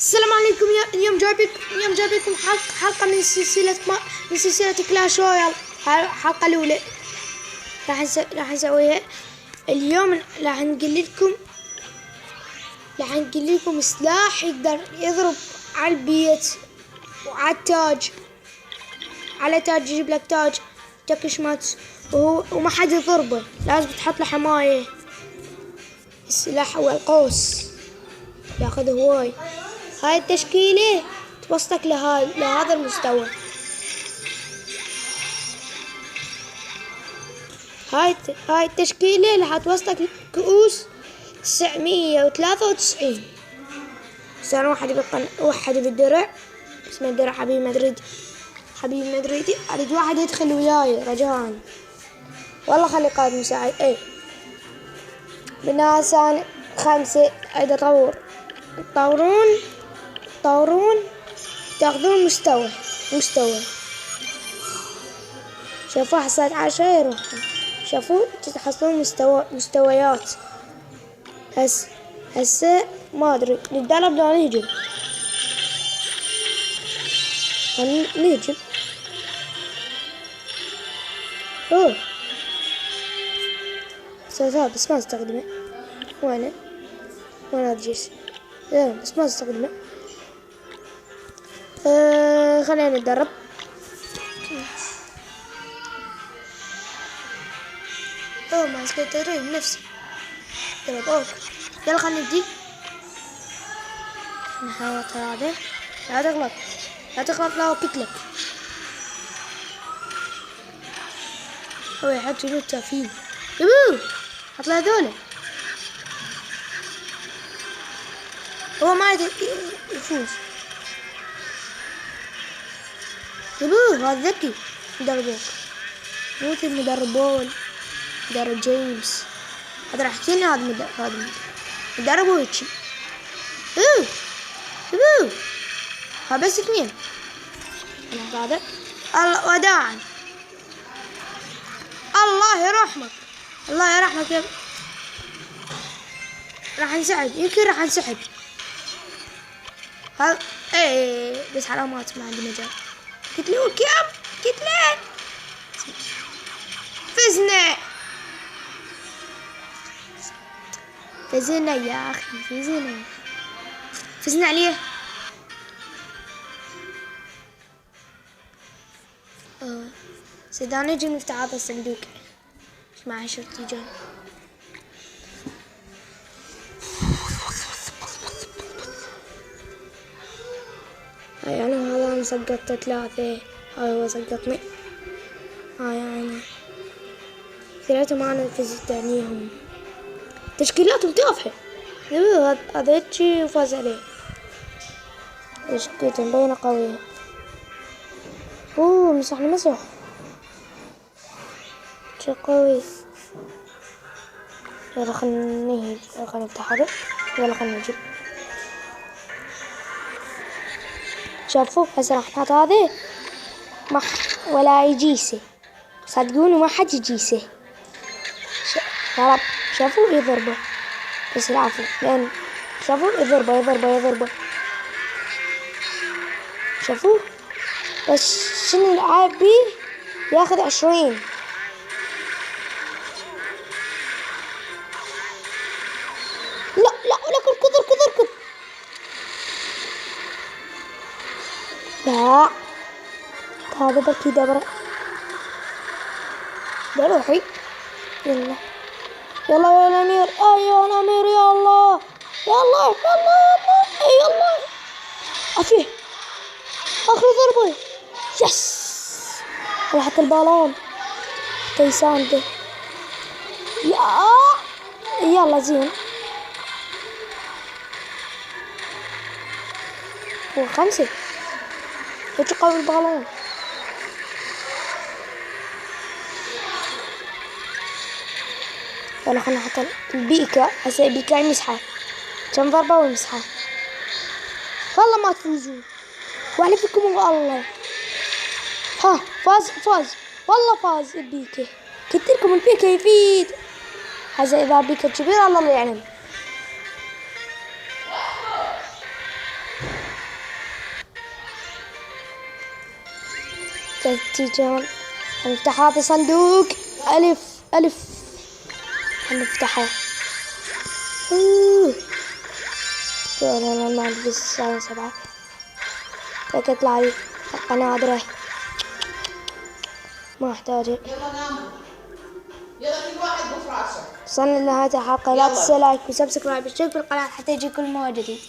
السلام عليكم. اليوم جايبكم حلقة من سلسلة كلاش رويال. الحلقة الأولى راح نسويها اليوم. راح نقول لكم سلاح يقدر يضرب على البيت وعلى التاج، على تاج يجيب لك تاج تكشمات وما حد يضربه، لازم تحط له حماية. السلاح هو القوس، ياخذ هواي. هاي التشكيلة توصلك لهذا المستوى. هاي التشكيلة اللي حتوصلك كؤوس 993. صار واحد بالدرع، اسمه الدرع حبيب مدريدي. اريد واحد يدخل وياي رجاء، والله خلي قائد مساعد. بناء 5 عيد طورون تاخذون مستوى. شوفوا حصلت 10 يروح. شوفوا تحصلون مستويات. هسه ما ادري نتدرب لو نهجم. هذا بس ما استخدمه. وين هذا الجيش؟ بس ما استخدمه. خلينا نتدرب. ما سكت تدريب نفسي. درب يلا خلينا نبدي. نحاول هذا. لا تغلط لا وكتلك. هو يحط نوتة فيه. يبوه حط له هذول. هو ما يفوز. يبوه هذا ذكي. مدربوك مو المدرب جيمس. هذا راح يحكيني هذا مدربه هيجي. يبوه ها بس 2. هذا الله وداعا. الله يرحمك يا راح نسحب. يمكن راح نسحب. هذا بس حرامات ما عندي مجال. كتلون كم كتلين. فزنا يا أخي. فزنا عليه. سيدان نجي نفتح هذا الصندوق. مع شرطي جان. هاي أنا هذا سقطت 3. هاي هو سقطني. هاي أنا 3 ما نفذت عنيهم. تشكيلاتهم تافهة. هذا هيجي وفاز عليه. تشكيلته مبينة قوية. مسح شي قوي. يلا خلينا نفتح هذا. يلا خلينا نجيب. شوفوا هسه راح نحط هذا ولا يجيسه. صدقوني ما حد يجيسه. يا رب شوفوا يضربه بس العفو. لأن شوفوا يضربه. شوفوا بس شنو العاب بيه ياخذ 20. لا كذر. لا هذا بركي دبره. روحي. يلا يا نمير. يا نمير يلا افيه اخر ضربة. يس راحت البالون تيسانده. يلا زين. هو 5 يتقوى البالون. يلا خلنا نحط البيكا. هسه البيكا يمسحها. كم ضربة ويمسحها. والله ما تفوزون وأحلفكم الله. فاز والله فاز البيكا. قلت لكم البيكا يفيد. هسه إذا بيكا كبير الله يعلم. تيجي هنفتح هذا صندوق. ألف هنفتحه. أنا ما عندي بس 7. اطلع لي قنادرة ما أحتاجه. يلا كل واحد بفراشه. وصلنا لنهاية الحلقة. لا تنسوا لايك وسبسكرايب واشترك بالقناة حتى يجيكم المواد جديد.